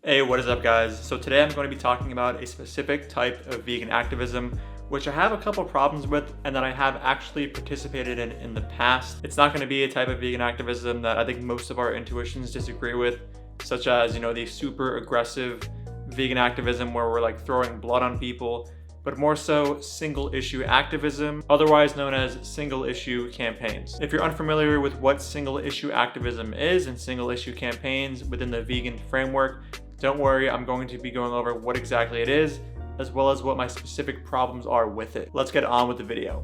Hey, what is up guys? So today I'm going to be talking about a specific type of vegan activism which I have a couple problems with and that I have actually participated in the past. It's not going to be a type of vegan activism that I think most of our intuitions disagree with, such as, the super aggressive vegan activism where we're like throwing blood on people, but more so single issue activism, otherwise known as single issue campaigns. If you're unfamiliar with what single issue activism is and single issue campaigns within the vegan framework, don't worry, I'm going to be going over what exactly it is, as well as what my specific problems are with it. Let's get on with the video.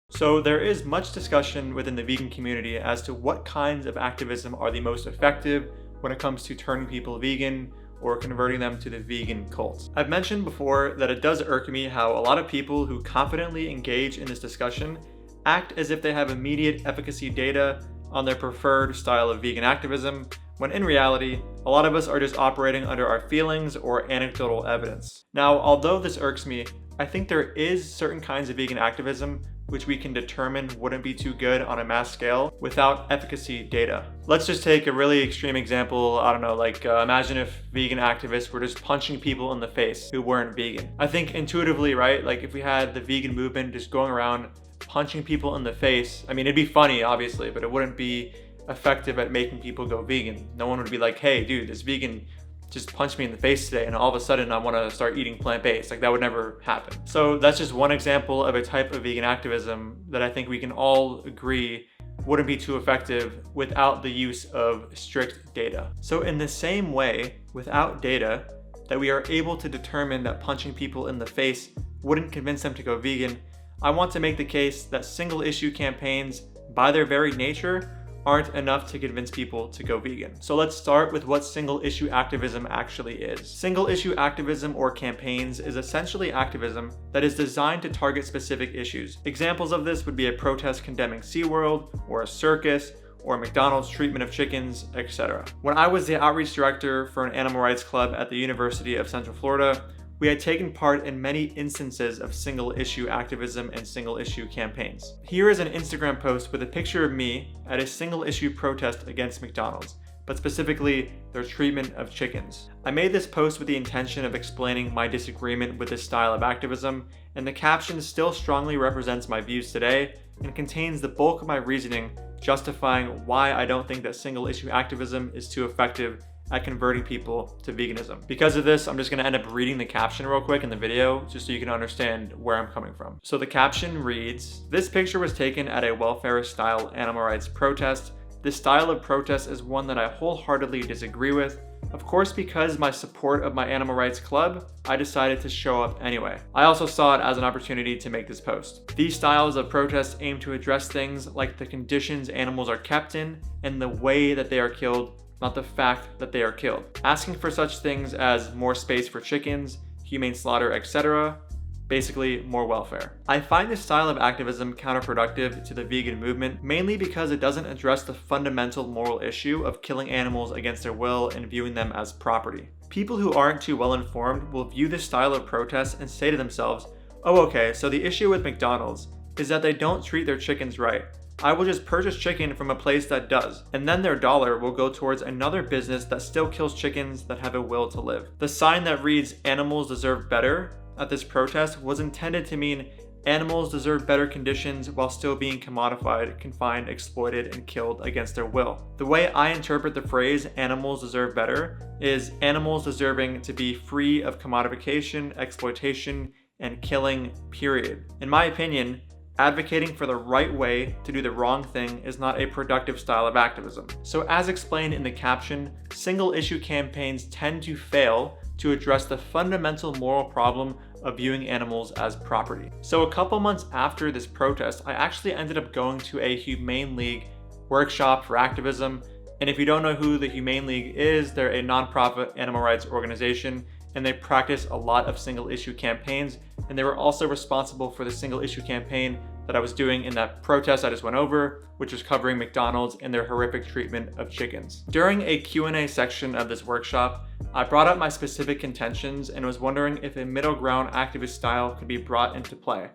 So there is much discussion within the vegan community as to what kinds of activism are the most effective when it comes to turning people vegan or converting them to the vegan cult. I've mentioned before that it does irk me how a lot of people who confidently engage in this discussion act as if they have immediate efficacy data on their preferred style of vegan activism, when in reality, a lot of us are just operating under our feelings or anecdotal evidence. Now, although this irks me, I think there is certain kinds of vegan activism which we can determine wouldn't be too good on a mass scale without efficacy data. Let's just take a really extreme example. I don't know, imagine if vegan activists were just punching people in the face who weren't vegan. I think intuitively, right, like if we had the vegan movement just going around punching people in the face, I mean, it'd be funny, obviously, but it wouldn't be effective at making people go vegan. No one would be like, hey, dude, this vegan just punched me in the face today and all of a sudden I want to start eating plant-based. Like, that would never happen. So that's just one example of a type of vegan activism that I think we can all agree wouldn't be too effective without the use of strict data. So in the same way, without data, that we are able to determine that punching people in the face wouldn't convince them to go vegan, I want to make the case that single issue campaigns, by their very nature, aren't enough to convince people to go vegan. So let's start with what single issue activism actually is. Single issue activism or campaigns is essentially activism that is designed to target specific issues. Examples of this would be a protest condemning SeaWorld, or a circus, or McDonald's treatment of chickens, etc. When I was the outreach director for an animal rights club at the University of Central Florida, we had taken part in many instances of single issue activism and single issue campaigns. Here is an Instagram post with a picture of me at a single issue protest against McDonald's, but specifically their treatment of chickens. I made this post with the intention of explaining my disagreement with this style of activism, and the caption still strongly represents my views today and contains the bulk of my reasoning justifying why I don't think that single issue activism is too effective at converting people to veganism. Because of this, I'm just gonna end up reading the caption real quick in the video, just so you can understand where I'm coming from. So the caption reads, "This picture was taken at a welfarist style animal rights protest. This style of protest is one that I wholeheartedly disagree with. Of course, because my support of my animal rights club, I decided to show up anyway. I also saw it as an opportunity to make this post. These styles of protest aim to address things like the conditions animals are kept in and the way that they are killed, not the fact that they are killed. Asking for such things as more space for chickens, humane slaughter, etc. Basically, more welfare." I find this style of activism counterproductive to the vegan movement, mainly because it doesn't address the fundamental moral issue of killing animals against their will and viewing them as property. People who aren't too well informed will view this style of protest and say to themselves, oh okay, so the issue with McDonald's is that they don't treat their chickens right. I will just purchase chicken from a place that does, and then their dollar will go towards another business that still kills chickens that have a will to live. The sign that reads "Animals deserve better" at this protest was intended to mean animals deserve better conditions while still being commodified, confined, exploited, and killed against their will. The way I interpret the phrase "animals deserve better" is animals deserving to be free of commodification, exploitation, and killing, period. In my opinion, advocating for the right way to do the wrong thing is not a productive style of activism. So as explained in the caption, single issue campaigns tend to fail to address the fundamental moral problem of viewing animals as property. So a couple months after this protest, I actually ended up going to a Humane League workshop for activism. And if you don't know who the Humane League is, they're a nonprofit animal rights organization, and they practice a lot of single issue campaigns, and they were also responsible for the single issue campaign that I was doing in that protest I just went over, which was covering McDonald's and their horrific treatment of chickens. During a Q&A section of this workshop, I brought up my specific contentions and was wondering if a middle ground activist style could be brought into play.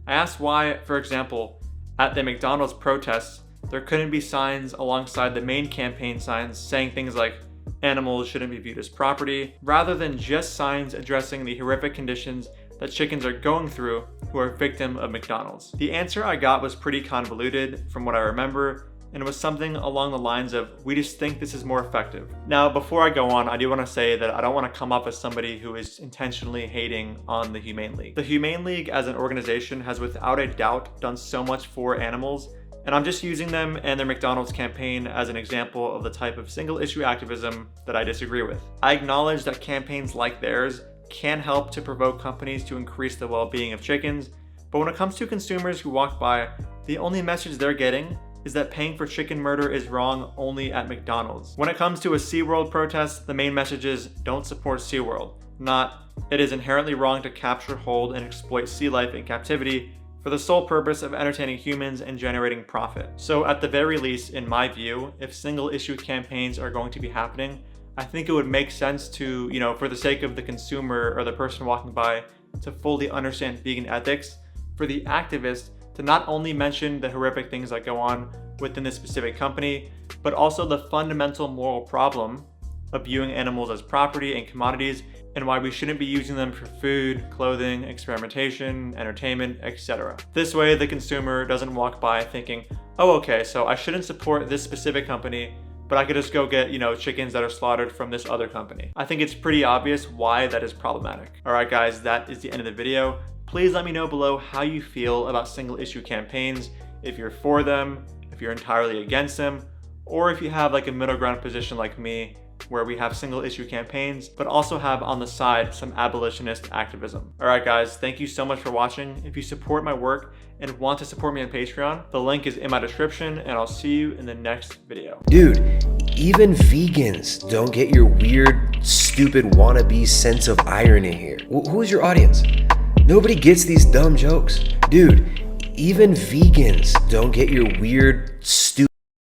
I asked why, for example, at the McDonald's protests, there couldn't be signs alongside the main campaign signs saying things like animals shouldn't be viewed as property, rather than just signs addressing the horrific conditions that chickens are going through who are victim of McDonald's? The answer I got was pretty convoluted from what I remember, and it was something along the lines of, we just think this is more effective. Now, before I go on, I do want to say that I don't want to come off as somebody who is intentionally hating on the Humane League. The Humane League as an organization has without a doubt done so much for animals, and I'm just using them and their McDonald's campaign as an example of the type of single issue activism that I disagree with. I acknowledge that campaigns like theirs can help to provoke companies to increase the well-being of chickens, but when it comes to consumers who walk by, the only message they're getting is that paying for chicken murder is wrong only at McDonald's. When it comes to a SeaWorld protest, the main message is don't support SeaWorld, not it is inherently wrong to capture, hold, and exploit sea life in captivity for the sole purpose of entertaining humans and generating profit. So at the very least, in my view, if single issue campaigns are going to be happening, I think it would make sense to, for the sake of the consumer or the person walking by, to fully understand vegan ethics, for the activist to not only mention the horrific things that go on within this specific company, but also the fundamental moral problem of viewing animals as property and commodities, and why we shouldn't be using them for food, clothing, experimentation, entertainment, etc. This way, the consumer doesn't walk by thinking, oh, okay, so I shouldn't support this specific company, but I could just go get, chickens that are slaughtered from this other company. I think it's pretty obvious why that is problematic. All right, guys, that is the end of the video. Please let me know below how you feel about single issue campaigns, if you're for them, if you're entirely against them, or if you have like a middle ground position like me, where we have single issue campaigns, but also have on the side some abolitionist activism. All right, guys, thank you so much for watching. If you support my work and want to support me on Patreon, the link is in my description, and I'll see you in the next video. Dude, even vegans don't get your weird, stupid wannabe sense of irony here. Who is your audience? Nobody gets these dumb jokes. Dude, even vegans don't get your weird,